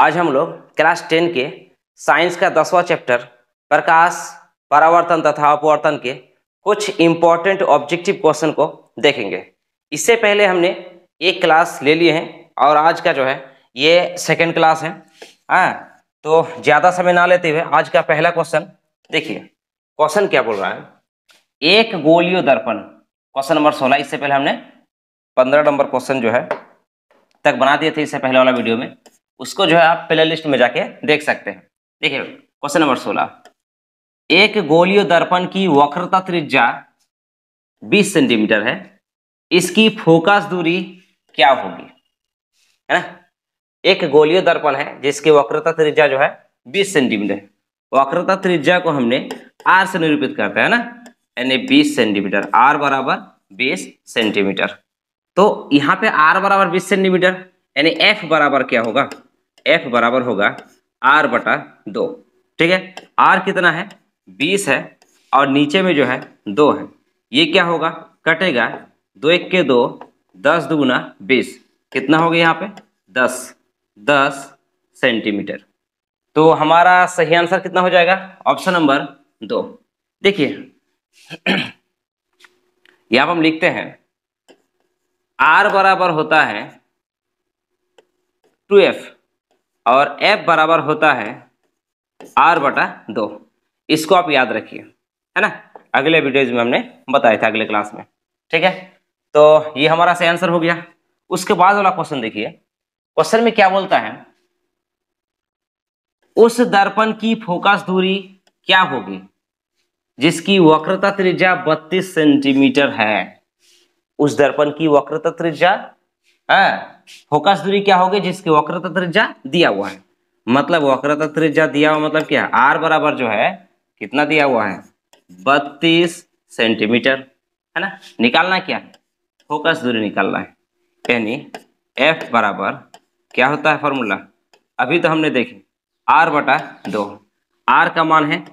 आज हम लोग क्लास 10 के साइंस का 10वां चैप्टर प्रकाश, परावर्तन तथा अपवर्तन के कुछ इम्पोर्टेंट ऑब्जेक्टिव क्वेश्चन को देखेंगे। इससे पहले हमने एक क्लास ले लिए हैं और आज का जो है ये सेकंड क्लास है। तो ज़्यादा समय ना लेते हुए आज का पहला क्वेश्चन देखिए। क्वेश्चन क्या बोल रहा है, एक गोलीय दर्पण, क्वेश्चन नंबर 16। इससे पहले हमने 15 नंबर क्वेश्चन जो है तक बना दिए थे इससे पहले वाला वीडियो में, उसको जो है आप प्ले लिस्ट में जाके देख सकते हैं। देखिए क्वेश्चन नंबर 16, एक गोलीय दर्पण की वक्रता त्रिज्या 20 सेंटीमीटर है, इसकी फोकस दूरी क्या होगी, है ना। एक गोलीय दर्पण है जिसकी वक्रता त्रिज्या जो है 20 सेंटीमीटर है। वक्रता त्रिज्या को हमने आर से निरूपित करते हैं ना, यानी 20 सेंटीमीटर, आर बराबर 20 सेंटीमीटर। तो यहाँ पे आर बराबर 20 सेंटीमीटर यानी एफ बराबर क्या होगा, एफ बराबर होगा आर बटा 2। ठीक है, आर कितना है 20 है और नीचे में जो है 2 है, ये क्या होगा कटेगा, 2 1 के 2, 10 दूना 20, कितना हो गया यहाँ पे 10 सेंटीमीटर। तो हमारा सही आंसर कितना हो जाएगा, ऑप्शन नंबर 2। देखिए यहाँ पर हम लिखते हैं आर बराबर होता है 2f और f बराबर होता है r बटा 2। इसको आप याद रखिए, है ना, अगले वीडियोज में हमने बताया था अगले क्लास में। ठीक है, तो ये हमारा सही आंसर हो गया। उसके बाद वाला क्वेश्चन देखिए, क्वेश्चन में क्या बोलता है, उस दर्पण की फोकस दूरी क्या होगी जिसकी वक्रता त्रिज्या 32 सेंटीमीटर है। उस दर्पण की वक्रता त्रिज्या, फोकस दूरी क्या होगी जिसकी वक्रता त्रिज्या दिया हुआ है। मतलब वक्रता त्रिज्या दिया हुआ मतलब क्या, आर बराबर जो है कितना दिया हुआ है 32 सेंटीमीटर, है ना। निकालना क्या है, फोकस दूरी निकालना है, यानी एफ बराबर क्या होता है फॉर्मूला, अभी तो हमने देखे आर बटा 2। आर का मान है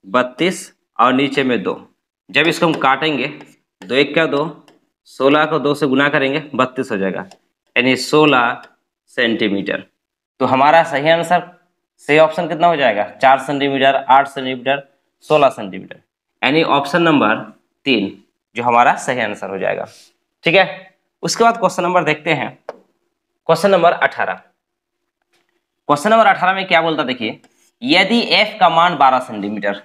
32 और नीचे में 2, जब इसको हम काटेंगे 2 1 का 2, 16 को 2 से गुना करेंगे 32 हो जाएगा, यानी 16 सेंटीमीटर। तो हमारा सही आंसर, सही ऑप्शन कितना हो जाएगा, 4 सेंटीमीटर, 8 सेंटीमीटर, 16 सेंटीमीटर, यानी ऑप्शन नंबर 3 जो हमारा सही आंसर हो जाएगा। ठीक है, उसके बाद क्वेश्चन नंबर देखते हैं, क्वेश्चन नंबर 18। क्वेश्चन नंबर 18 में क्या बोलता देखिए, यदि f का मान 12 सेंटीमीटर,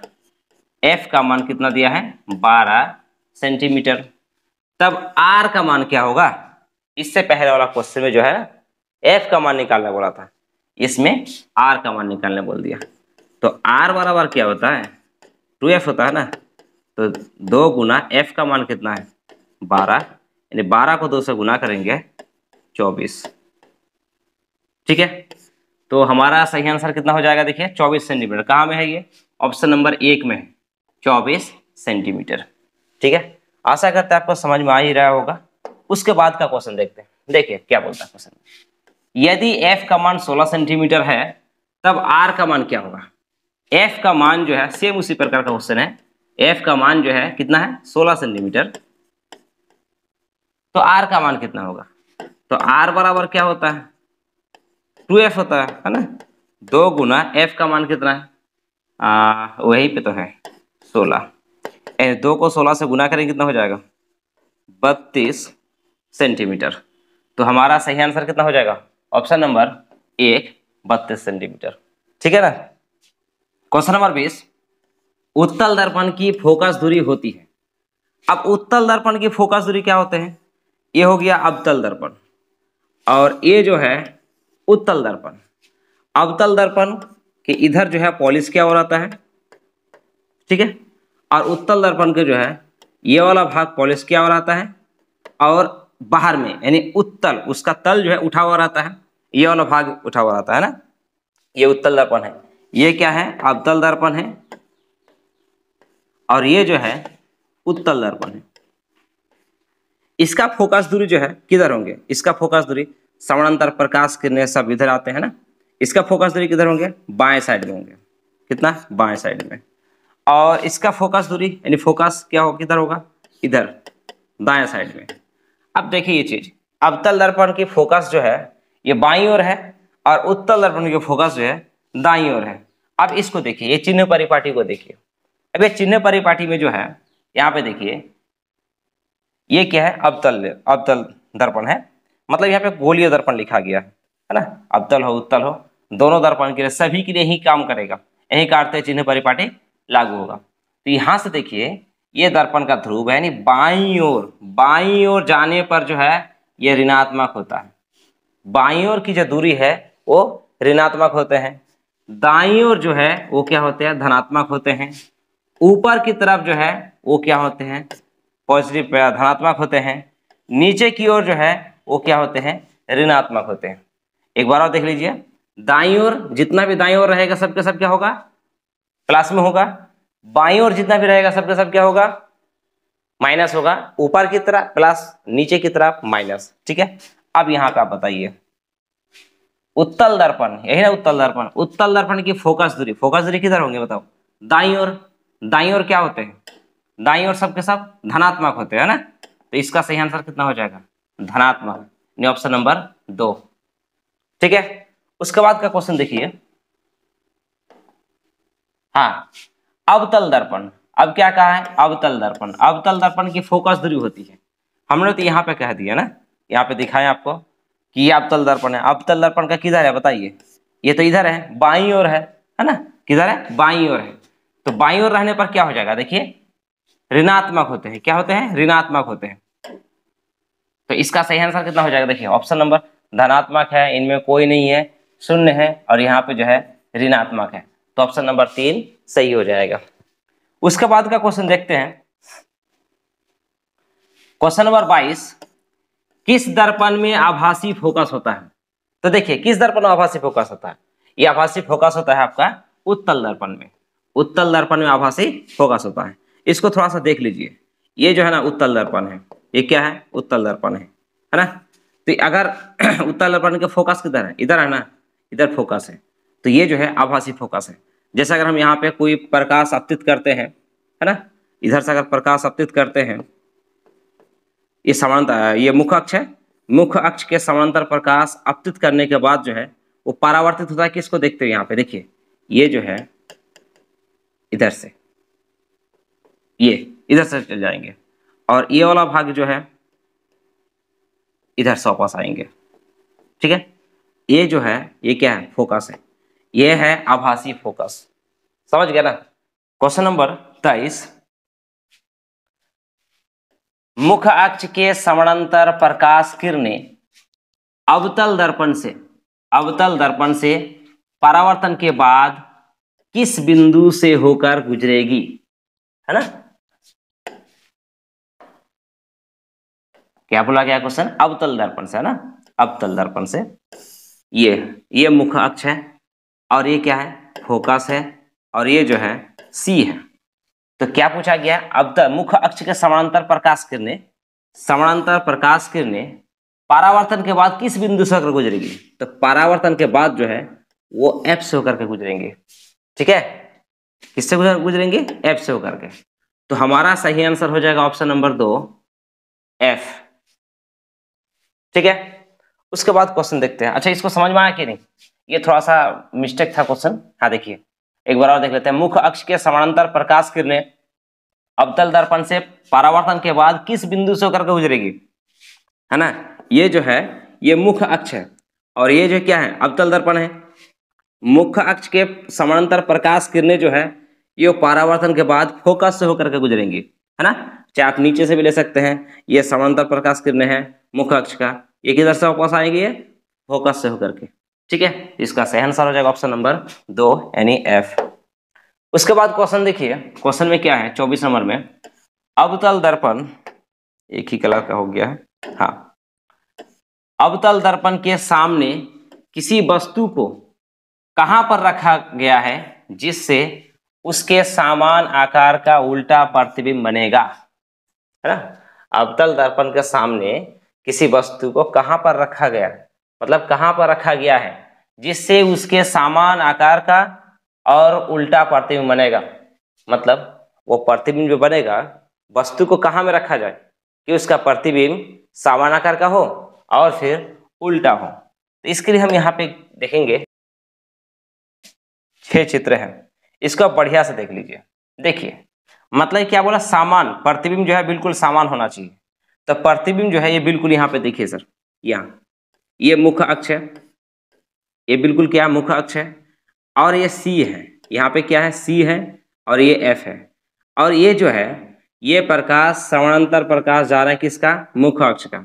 f का मान कितना दिया है 12 सेंटीमीटर, तब r का मान क्या होगा। इससे पहले वाला क्वेश्चन में जो है f का मान निकालने बोला था, इसमें r का मान निकालने बोल दिया। तो r बराबर क्या होता है 2f होता है ना, तो 2 गुना f का मान कितना है 12, यानी 12 को 2 से गुना करेंगे 24। ठीक है, तो हमारा सही आंसर कितना हो जाएगा, देखिए 24 सेंटीमीटर। कहाँ में है ये, ऑप्शन नंबर 1 में है 24 सेंटीमीटर। ठीक है, आशा करते हैं आपको समझ में आ ही रहा होगा। उसके बाद का क्वेश्चन देखते हैं, देखिए क्या बोलता है क्वेश्चन, यदि f का मान 16 सेंटीमीटर है तब r का मान क्या होगा। f का मान जो है सेम उसी प्रकार का क्वेश्चन है, f का मान जो है कितना है 16 सेंटीमीटर, तो r का मान कितना होगा। तो r बराबर क्या होता है 2f होता है ना, 2 गुना f का मान कितना है, वही पे तो है 16, 2 को 16 से गुना करेंगे कितना हो जाएगा 32 सेंटीमीटर। तो हमारा सही आंसर कितना हो जाएगा, ऑप्शन नंबर 1 32 सेंटीमीटर। ठीक है ना। क्वेश्चन नंबर 20, उत्तल दर्पण की फोकस दूरी होती है। अब उत्तल दर्पण की फोकस दूरी क्या होते हैं, ये हो गया अवतल दर्पण और ये जो है उत्तल दर्पण। अवतल दर्पण के इधर जो है पॉलिश क्या हो रहता है, ठीक है, और उत्तल दर्पण के जो है ये वाला भाग पॉलिश क्या हो रहता है, और बाहर में यानी उत्तल उसका तल जो है उठा हुआ रहता है, ये वाला भाग उठा हुआ रहता है ना, ये उत्तल दर्पण है। ये क्या है अवतल दर्पण है और ये जो है उत्तल दर्पण है। इसका फोकस दूरी जो है किधर होंगे, इसका फोकस दूरी समानांतर प्रकाश किरणें सब इधर आते हैं ना, इसका फोकस दूरी किधर होंगे बाएं साइड में होंगे, कितना बाएं साइड में, और इसका फोकस दूरी यानी फोकस क्या हो किधर होगा इधर दाएं साइड में। अब देखिए ये चीज, अवतल दर्पण की फोकस जो है ये बाईं ओर है और उत्तल दर्पण के फोकस जो है दाईं ओर है। अब इसको देखिए, ये चिन्ह परिपाटी को देखिए। अब ये चिन्ह परिपाटी में जो है यहाँ पे देखिए, ये क्या है, अवतल दर्पण है, मतलब यहाँ पे गोलीय दर्पण लिखा गया है ना। अवतल हो उत्तल हो, दोनों दर्पण के लिए, सभी के लिए यही काम करेगा, यही का अर्थ है चिन्ह परिपाटी लागू होगा। तो यहाँ से देखिए, ये दर्पण का ध्रुव है, यानी बाईं ओर जाने पर जो है ये ऋणात्मक होता है। बाईं ओर की जो दूरी है वो ऋणात्मक होते हैं, दाईं ओर जो है वो क्या होते हैं, धनात्मक होते हैं। ऊपर की तरफ जो है वो क्या होते हैं, पॉजिटिव धनात्मक होते हैं। नीचे की ओर जो है वो क्या होते हैं, ऋणात्मक होते हैं। एक बार और देख लीजिए, दाईं ओर जितना भी दाईं ओर रहेगा सबके सब क्या होगा, प्लस में होगा। बाईं ओर जितना भी रहेगा सबके सब क्या होगा, माइनस होगा। ऊपर की तरफ प्लस, नीचे की तरफ माइनस। ठीक है, अब यहाँ का बताइए, उत्तल दर्पण, यही ना उत्तल दर्पण, उत्तल दर्पण की फोकस दूरी किधर होंगे बताओ, दाईं ओर। दाईं ओर क्या होते हैं, दाईं ओर सबके सब धनात्मक होते हैं ना। तो इसका सही आंसर कितना हो जाएगा, धनात्मक, ऑप्शन नंबर 2। ठीक है, उसके बाद का क्वेश्चन देखिए। हाँ, अवतल दर्पण, अब क्या कहा है, अवतल दर्पण। अवतल दर्पण की फोकस दूरी होती है, हमने तो यहाँ पे कह दिया ना, यहाँ पे दिखाएं आपको कि ये अवतल दर्पण है। अवतल दर्पण का किधर है बताइए, ये तो इधर है, बाईं ओर है ना। किधर है, बाईं ओर है। तो बाईं ओर रहने पर क्या हो जाएगा, देखिए ऋणात्मक होते हैं। क्या होते हैं, ऋणात्मक होते हैं। तो इसका सही आंसर कितना हो जाएगा, देखिए ऑप्शन नंबर, धनात्मक है, इनमें कोई नहीं है, शून्य है, और यहाँ पे जो है ऋणात्मक है। तो ऑप्शन नंबर 3 सही हो जाएगा। उसके बाद का क्वेश्चन देखते हैं, क्वेश्चन नंबर 22, किस दर्पण में आभासी फोकस होता है। तो देखिए, किस दर्पण में आभासी फोकस होता है, ये आभासी फोकस होता है आपका उत्तल दर्पण में। उत्तल दर्पण में आभासी फोकस होता है। इसको थोड़ा सा देख लीजिए, ये जो है ना उत्तल दर्पण है, ये क्या है, उत्तल दर्पण है ना। तो अगर उत्तल दर्पण के फोकस किधर है, इधर है ना, इधर फोकस है, तो ये जो है आभासी फोकस है। जैसे अगर हम यहाँ पे कोई प्रकाश आपतित करते हैं, है ना, इधर से अगर प्रकाश आपतित करते हैं, ये समांतर, ये मुख्य अक्ष है, मुख्य अक्ष के समांतर प्रकाश आपतित करने के बाद जो है वो परावर्तित होता है। किसको देखते हो, यहाँ पे देखिए, ये जो है इधर से, ये इधर से चल जाएंगे, और ये वाला भाग जो है इधर से वापस आएंगे। ठीक है, ये जो है ये क्या है, फोकस है, ये है आभासी फोकस। समझ गया ना। क्वेश्चन नंबर 23, मुख्य अक्ष के समानांतर प्रकाश किरणें अवतल दर्पण से परावर्तन के बाद किस बिंदु से होकर गुजरेगी, है ना। क्या बोला गया क्वेश्चन, अवतल दर्पण से, है ना, अवतल दर्पण से। ये मुख्य अक्ष है, और ये क्या है, फोकस है, और ये जो है सी है। तो क्या पूछा गया, अवतल मुख्य अक्ष के समानांतर प्रकाश किरणें परावर्तन के बाद किस बिंदु से होकर गुजरेगी। तो परावर्तन के बाद जो है वो एफ से होकर के गुजरेंगे। ठीक है, किससे गुजरेंगे, एफ से होकर के। तो हमारा सही आंसर हो जाएगा ऑप्शन नंबर 2, एफ। ठीक है, उसके बाद क्वेश्चन देखते हैं। अच्छा, इसको समझ में आया कि नहीं, ये थोड़ा सा मिस्टेक था क्वेश्चन। हाँ देखिए, एक बार और देख लेते हैं। मुख्य अक्ष के समानांतर प्रकाश किरणें अवतल दर्पण से परावर्तन के बाद किस बिंदु से होकर के गुजरेगी, है ना। ये जो है ये मुख्य अक्ष है, और ये जो क्या है, अवतल दर्पण है। मुख्य अक्ष के समानांतर प्रकाश किरणें जो है ये परावर्तन के बाद फोकस से होकर के गुजरेंगी, है ना। चाहे आप नीचे से भी ले सकते हैं, ये समानांतर प्रकाश किरणें हैं मुख्य अक्ष का, ये किधर से वापस आएगी, ये फोकस से होकर के। ठीक है, इसका सही आंसर हो जाएगा ऑप्शन नंबर 2 यानी एफ। उसके बाद क्वेश्चन देखिए, क्वेश्चन में क्या है 24 नंबर में, अवतल दर्पण, एक ही कलर का हो गया है, हाँ, अवतल दर्पण के सामने किसी वस्तु को कहां पर रखा गया है जिससे उसके समान आकार का उल्टा प्रतिबिंब बनेगा, है ना। अवतल दर्पण के सामने किसी वस्तु को कहां पर रखा गया है, मतलब कहां पर रखा गया है जिससे उसके समान आकार का और उल्टा प्रतिबिंब बनेगा। मतलब वो प्रतिबिंब जो बनेगा वस्तु को कहां में रखा जाए कि उसका प्रतिबिंब समान आकार का हो और फिर उल्टा हो। तो इसके लिए हम यहाँ पे देखेंगे 6 चित्र हैं, इसको आप बढ़िया से देख लीजिए। देखिए मतलब क्या बोला, समान प्रतिबिंब जो है बिल्कुल समान होना चाहिए। तो प्रतिबिंब जो है ये बिल्कुल यहाँ पे देखिए सर, यहाँ ये मुख्य अक्ष है, ये बिल्कुल क्या है, मुख्य अक्ष है। और ये सी है, यहाँ पे क्या है, सी है, और ये एफ है। और ये जो है ये प्रकाश समानांतर प्रकाश जा रहा है किसका, मुख्य अक्ष का,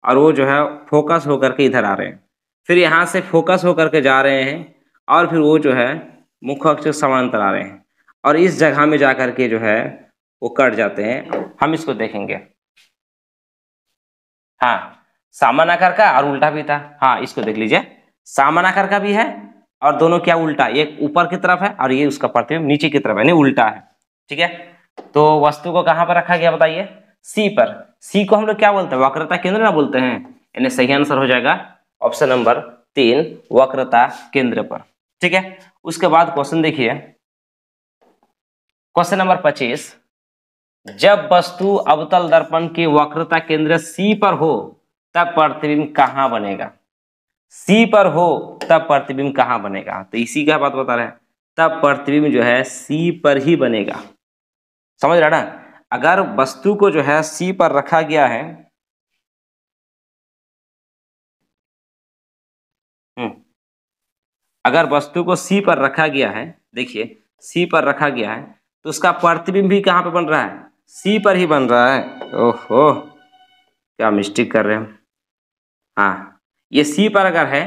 और वो जो है फोकस होकर के इधर आ रहे हैं। फिर यहाँ से फोकस होकर के जा रहे हैं, और फिर वो जो है मुख्य अक्ष के समानांतर आ रहे हैं, और इस जगह में जा करके जो है वो कट जाते हैं। हम इसको देखेंगे। हाँ, सामान्य आकार का और उल्टा भी था। हाँ, इसको देख लीजिए, सामान्य आकार का भी है और दोनों क्या उल्टा, ये ऊपर की तरफ है और ये उसका प्रतिबिंब नीचे की तरफ है, नहीं उल्टा है। ठीक है, तो वस्तु को कहाँ पर रखा गया बताइए, सी पर। सी को हम लोग क्या बोलते हैं, वक्रता केंद्र ना बोलते हैं। यानी सही आंसर हो जाएगा ऑप्शन नंबर 3, वक्रता केंद्र पर। ठीक है, उसके बाद क्वेश्चन देखिए, क्वेश्चन नंबर 25, जब वस्तु अवतल दर्पण के वक्रता केंद्र सी पर हो तब प्रतिबिंब कहाँ बनेगा। सी पर हो तब प्रतिबिंब कहाँ बनेगा, तो इसी का बात बता रहे हैं। तब प्रतिबिंब जो है सी पर ही बनेगा। समझ रहा ना, अगर वस्तु को जो है सी पर रखा गया है, अगर वस्तु को सी पर रखा गया है, देखिए सी पर रखा गया है, तो उसका प्रतिबिंब भी कहाँ पे बन रहा है, सी पर ही बन रहा है। ओहो, क्या मिस्टेक कर रहे हो। हाँ, ये सी पर अगर है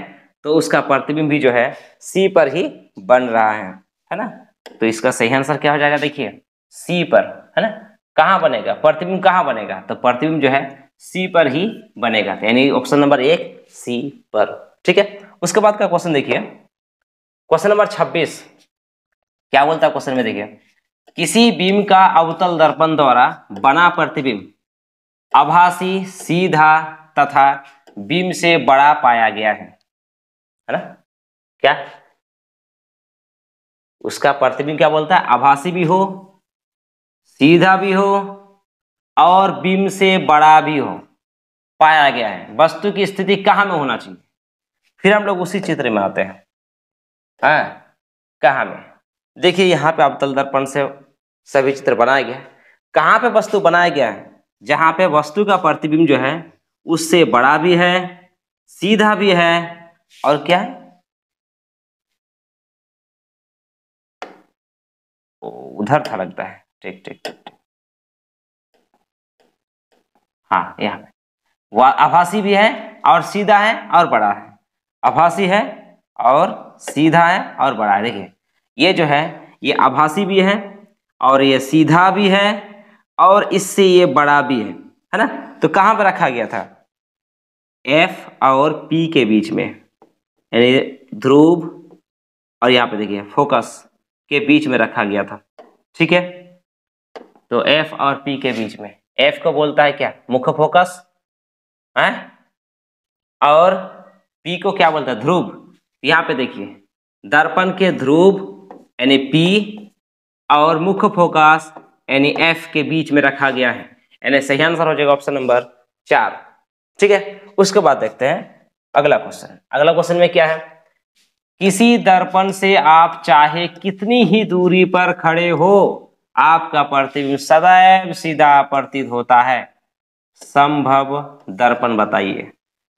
तो उसका प्रतिबिंब भी जो है सी पर ही बन रहा है ना। तो इसका सही आंसर क्या हो जाएगा, देखिए सी पर, है ना। कहाँ बनेगा प्रतिबिंब, कहाँ बनेगा, तो प्रतिबिंब जो है सी पर ही बनेगा, यानी ऑप्शन नंबर 1 सी पर। ठीक है, उसके बाद का क्वेश्चन देखिए, क्वेश्चन नंबर 26 क्या बोलता है क्वेश्चन में, देखिए किसी बीम का अवतल दर्पण द्वारा बना प्रतिबिंब आभासी, सीधा तथा बीम से बड़ा पाया गया है ना। क्या उसका प्रतिबिंब क्या बोलता है, आभासी भी हो, सीधा भी हो और बीम से बड़ा भी हो पाया गया है। वस्तु की स्थिति कहाँ में होना चाहिए। फिर हम लोग उसी चित्र में आते हैं। कहाँ में, देखिए यहाँ पे अवतल दर्पण से सभी चित्र बनाया गया है। कहाँ पे वस्तु बनाया गया है, जहाँ पे वस्तु का प्रतिबिंब जो है उससे बड़ा भी है, सीधा भी है, और क्या है, उधर था लगता है। ठीक ठीक ठीक, हाँ यहाँ पे वह आभासी भी है और सीधा है और बड़ा है, आभासी है और सीधा है और बड़ा है। देखिए ये जो है ये आभासी भी है और ये सीधा भी है और इससे ये बड़ा भी है ना। तो कहाँ पर रखा गया था, एफ और पी के बीच में, यानी ध्रुव और यहाँ पे देखिए फोकस के बीच में रखा गया था। ठीक है, तो एफ और पी के बीच में, एफ को बोलता है क्या, मुख्य फोकस है, और पी को क्या बोलता है, ध्रुव। यहाँ पे देखिए दर्पण के ध्रुव यानी पी और मुख्य फोकस यानी एफ के बीच में रखा गया है, यानी सही आंसर हो जाएगा ऑप्शन नंबर 4। ठीक है, उसके बाद देखते हैं अगला क्वेश्चन। अगला क्वेश्चन में क्या है, किसी दर्पण से आप चाहे कितनी ही दूरी पर खड़े हो आपका प्रतिबिंब सदैव सीधा प्रतीत होता है। संभव दर्पण बताइए,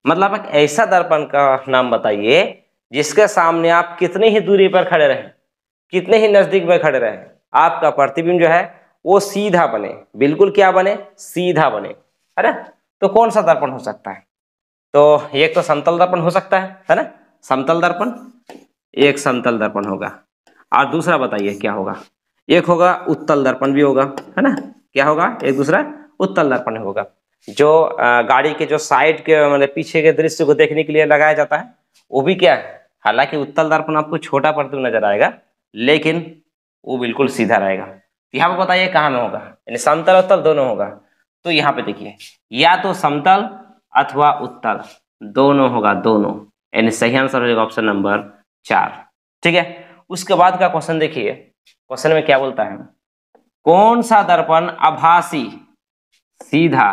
मतलब एक ऐसा दर्पण का नाम बताइए जिसके सामने आप कितनी ही दूरी पर खड़े रहें, कितने ही नजदीक में खड़े रहें, आपका प्रतिबिंब जो है वो सीधा बने, बिल्कुल क्या बने, सीधा बने, है ना। तो कौन सा दर्पण हो सकता है, तो एक तो समतल दर्पण हो सकता है ना, समतल दर्पण, एक समतल दर्पण होगा, और दूसरा बताइए क्या होगा, एक होगा उत्तल दर्पण भी होगा, है ना। क्या होगा, एक दूसरा उत्तल दर्पण होगा, जो गाड़ी के जो साइड के मतलब पीछे के दृश्य को देखने के लिए लगाया जाता है, वो भी क्या है, हालांकि उत्तल दर्पण आपको छोटा प्रतिबिंब नजर आएगा लेकिन वो बिल्कुल सीधा रहेगा। यहाँ पे बताइए कहाँ में होगा, यानी समतल उत्तल दोनों होगा। तो यहाँ पे देखिए या तो समतल अथवा उत्तल दोनों होगा, दोनों, यानी सही आंसर हो जाएगा ऑप्शन नंबर 4। ठीक है, उसके बाद का क्वेश्चन देखिए, क्वेश्चन में क्या बोलता है, कौन सा दर्पण आभासी, सीधा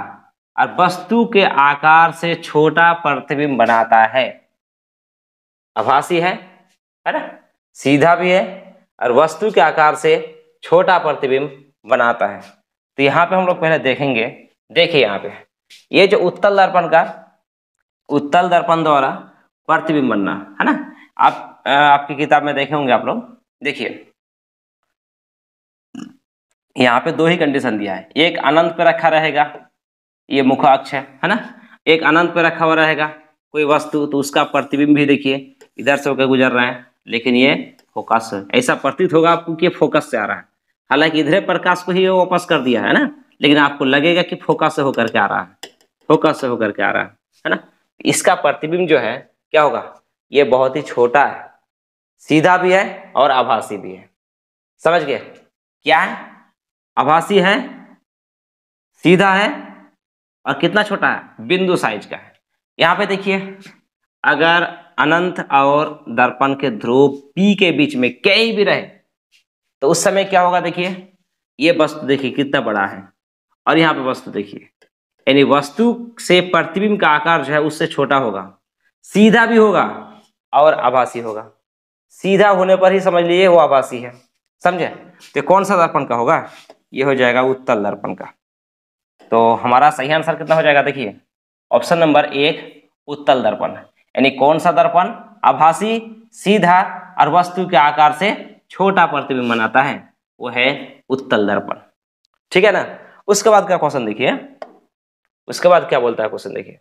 और वस्तु के आकार से छोटा प्रतिबिंब बनाता है। आभासी है ना, सीधा भी है और वस्तु के आकार से छोटा प्रतिबिंब बनाता है। तो यहाँ पे हम लोग पहले देखेंगे, देखिए यहाँ पे ये जो उत्तल दर्पण द्वारा प्रतिबिंब बनना है ना, आप आपकी किताब में देखे होंगे आप लोग। देखिए यहाँ पे दो ही कंडीशन दिया है, एक अनंत पे रखा रहेगा, ये मुख्य अक्ष है ना, एक अनंत पे रखा हुआ रहेगा कोई वस्तु, तो उसका प्रतिबिंब भी देखिए इधर से होकर गुजर रहा है, लेकिन ये फोकस है, ऐसा प्रतीत होगा आपको कि फोकस से आ रहा है, हालांकि इधर प्रकाश को ही वापस कर दिया है ना, लेकिन आपको लगेगा कि फोकस से होकर के आ रहा है, फोकस से होकर के आ रहा है ना। इसका प्रतिबिंब जो है क्या होगा, ये बहुत ही छोटा है, सीधा भी है और आभासी भी है। समझ गए क्या है, आभासी है, सीधा है और कितना छोटा है, बिंदु साइज का है। यहाँ पे देखिए अगर अनंत और दर्पण के ध्रुव P के बीच में कहीं भी रहे तो उस समय क्या होगा, देखिए ये वस्तु देखिए कितना बड़ा है और यहाँ पे वस्तु देखिए, यानी वस्तु से प्रतिबिंब का आकार जो है उससे छोटा होगा, सीधा भी होगा और आभासी होगा। सीधा होने पर ही समझ लीजिए वो आभासी है, समझे। तो कौन सा दर्पण का होगा, ये हो जाएगा उत्तल दर्पण का। तो हमारा सही आंसर कितना हो जाएगा, देखिए ऑप्शन नंबर 1 उत्तल दर्पण, यानी कौन सा दर्पण, आभासी, सीधा और वस्तु के आकार से छोटा प्रतिबिंब बनाता है, वो है उत्तल दर्पण। ठीक है ना। उसके बाद का क्वेश्चन देखिए, उसके बाद क्या बोलता है क्वेश्चन देखिए,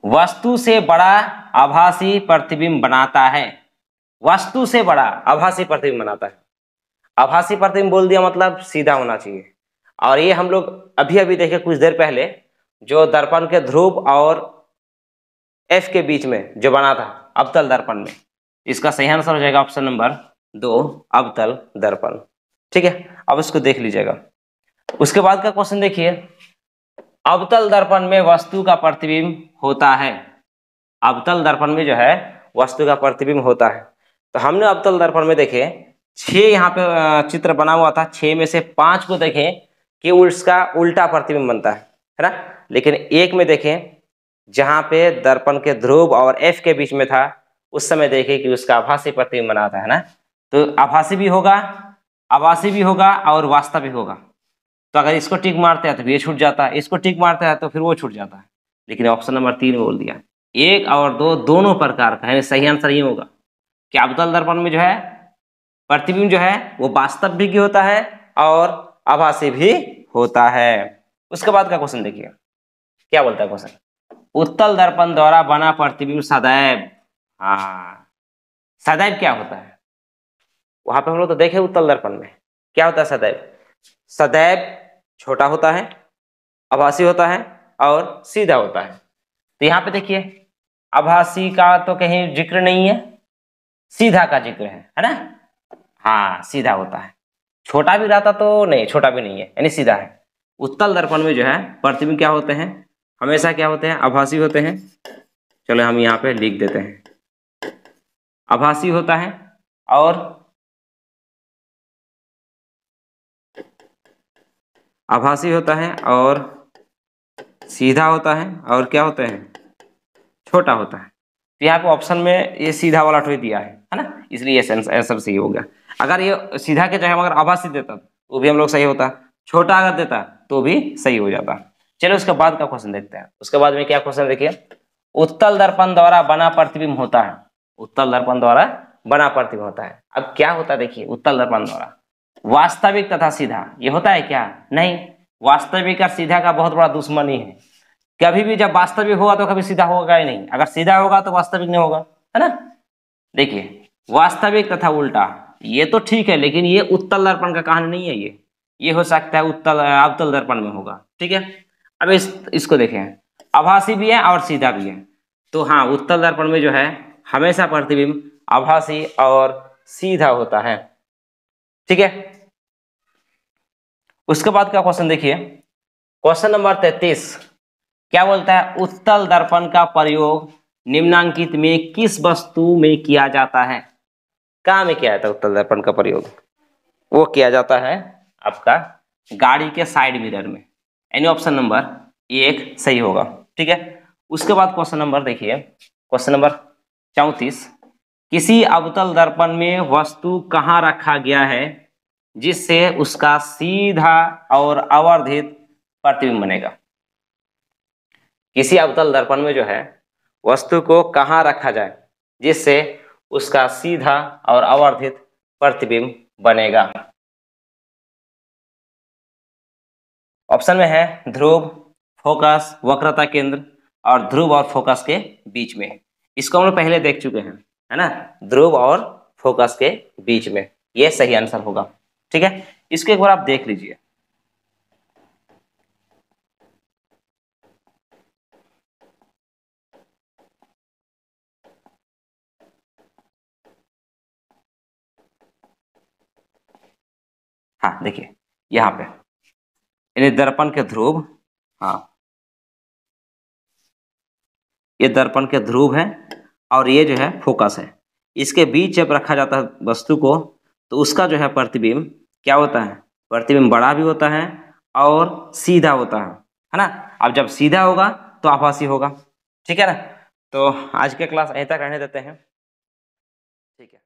वस्तु से बड़ा आभासी प्रतिबिंब बनाता है, वस्तु से बड़ा आभासी प्रतिबिंब बनाता है। आभासी प्रतिबिंब बोल दिया मतलब सीधा होना चाहिए, और ये हम लोग अभी अभी देखे कुछ देर पहले, जो दर्पण के ध्रुव और F के बीच में जो बना था अवतल दर्पण में, इसका सही आंसर हो जाएगा ऑप्शन नंबर 2 अवतल दर्पण। ठीक है, अब इसको देख लीजिएगा। उसके बाद का क्वेश्चन देखिए, अवतल दर्पण में वस्तु का प्रतिबिंब होता है, अवतल दर्पण में जो है वस्तु का प्रतिबिंब होता है। तो हमने अवतल दर्पण में देखे 6 यहाँ पे चित्र बना हुआ था, 6 में से 5 को देखें कि उसका उल्टा प्रतिबिंब बनता है ना, लेकिन एक में देखें जहाँ पे दर्पण के ध्रुव और F के बीच में था, उस समय देखें कि उसका आभासी प्रतिबिंब बनाता है ना। तो आभासी भी होगा, आभासी भी होगा और वास्तविक होगा। तो अगर इसको टिक मारते हैं तो ये छूट जाता है, इसको टिक मारते हैं तो फिर वो छूट जाता है, लेकिन ऑप्शन नंबर 3 बोल दिया 1 और 2 दोनों प्रकार का है। सही आंसर ये होगा कि अवतल दर्पण में जो है प्रतिबिंब जो है वो वास्तविक भी होता है और आभासी भी होता है। उसके बाद का क्वेश्चन देखिए क्या बोलता है क्वेश्चन, उत्तल दर्पण द्वारा बना प्रतिबिंब सदैव, हाँ सदैव क्या होता है, वहां पे हम लोग तो देखे उत्तल दर्पण में क्या होता है सदैव, सदैव छोटा होता है, आभासी होता है और सीधा होता है। तो यहाँ पे देखिए आभासी का तो कहीं जिक्र नहीं है, सीधा का जिक्र है ना। हाँ सीधा होता है, छोटा भी रहता तो नहीं, छोटा भी नहीं है, यानी सीधा है। उत्तल दर्पण में जो है प्रतिबिंब क्या होते हैं, हमेशा क्या होते हैं, आभासी होते हैं। चलो हम यहाँ पे लिख देते हैं, आभासी होता है और आभासी होता है और सीधा होता है और क्या होते हैं, छोटा होता है। तो यहाँ पे ऑप्शन में ये सीधा वाला ठोई दिया है ना, इसलिए आंसर सही हो गया। अगर ये सीधा के जगह अगर आभासी देता तो भी हम लोग सही होता, छोटा अगर देता तो भी सही हो जाता। चलो उसके बाद का क्वेश्चन देखते हैं। उसके बाद में क्या क्वेश्चन देखिए, उत्तल दर्पण द्वारा बना प्रतिबिंब होता है, उत्तल दर्पण द्वारा बना प्रतिबिंब होता है। अब क्या होता है देखिए, उत्तल दर्पण द्वारा वास्तविक तथा सीधा, ये होता है क्या, नहीं, वास्तविक और सीधा का बहुत बड़ा दुश्मनी है। कभी भी जब वास्तविक होगा तो कभी सीधा होगा ही नहीं, अगर सीधा होगा तो वास्तविक नहीं होगा, है ना। देखिए वास्तविक तथा उल्टा ये तो ठीक है, लेकिन ये उत्तल दर्पण का कहानी नहीं है, ये हो सकता है उत्तल अवतल दर्पण में होगा। ठीक है, अब इसको देखें, आभासी भी है और सीधा भी है। तो हाँ उत्तल दर्पण में जो है हमेशा प्रतिबिंब आभासी और सीधा होता है। ठीक है, उसके बाद का क्वेश्चन देखिए, क्वेश्चन नंबर 33 क्या बोलता है, उत्तल दर्पण का प्रयोग निम्नांकित में किस वस्तु में किया जाता है। कहाँ में किया जाता है उत्तल दर्पण का प्रयोग, वो किया जाता है आपका गाड़ी के साइड मिरर में, यानी ऑप्शन नंबर 1 सही होगा। ठीक है, उसके बाद क्वेश्चन नंबर देखिए, क्वेश्चन नंबर 34, किसी अवतल दर्पण में वस्तु कहाँ रखा गया है जिससे उसका सीधा और आवर्धित प्रतिबिंब बनेगा। किसी अवतल दर्पण में जो है वस्तु को कहाँ रखा जाए जिससे उसका सीधा और आवर्धित प्रतिबिंब बनेगा। ऑप्शन में है ध्रुव, फोकस, वक्रता केंद्र और ध्रुव और फोकस के बीच में। इसको हम लोग पहले देख चुके हैं, है ना, ध्रुव और फोकस के बीच में, ये सही आंसर होगा। ठीक है, इसको एक बार आप देख लीजिए। हाँ देखिए यहाँ पे यानी दर्पण के ध्रुव, हाँ ये दर्पण के ध्रुव है और ये जो है फोकस है। इसके बीच जब रखा जाता है वस्तु को तो उसका जो है प्रतिबिंब क्या होता है, प्रतिबिंब बड़ा भी होता है और सीधा होता है ना। अब जब सीधा होगा तो आभासी होगा। ठीक है ना, तो आज के क्लास यहीं तक रहने देते हैं। ठीक है।